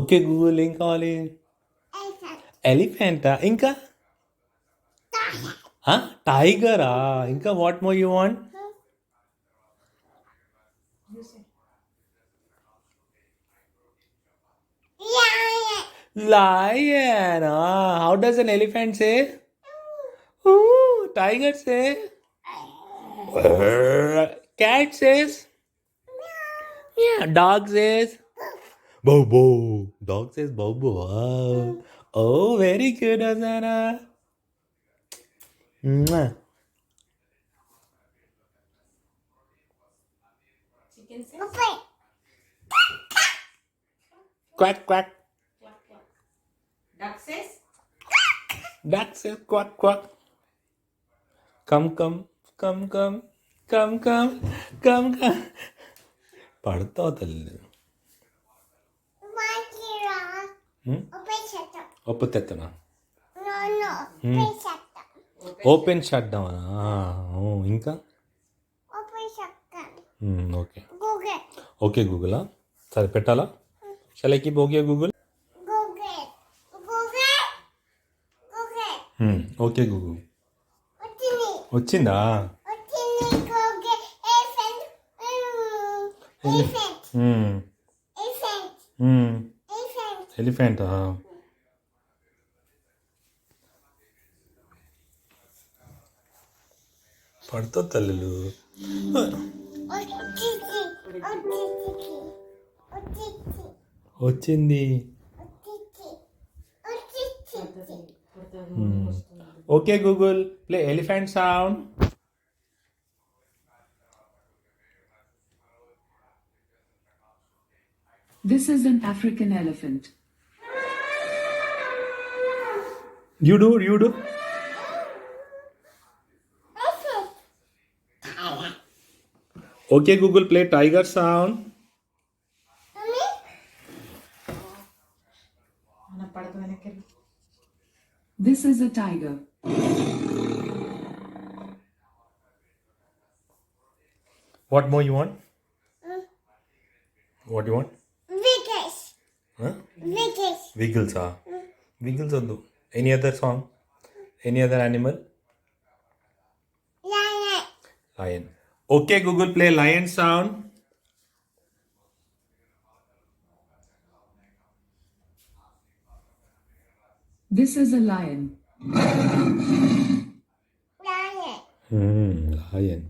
Okay Google ఏం కావాలి? ఎలిఫెంటా ఇంకా టైగరా ఇంకా what more you want? Lion. How does an elephant say? Ooh, tiger say? Cat says? Yeah. Dog says? Bow bow. Dog says bow bow. Wow. Oh, very good, Azana. Mwah. Chicken says Quack quack. duck says Duck says quack quack. Come come come come come come come come. పడతావు తల్లి. ఒప్పుతెత్తనా? Open shut down. ఇంకా okay okay గూగులా సరే పెట్టాలా? Shall I keep okay Google? Okay Google వచ్చిందా? ఎలిఫెంటా? పడతా తల్లులు. వచ్చింది. Okay Google play elephant sound. This is an African elephant. You do. Okay Google play tiger sound. This is a tiger. What more you want? What you want? Huh? Wiggles. Wiggles on. Any other song? Any other animal? Lion. Okay Google play lion sound. This is a lion. Lion.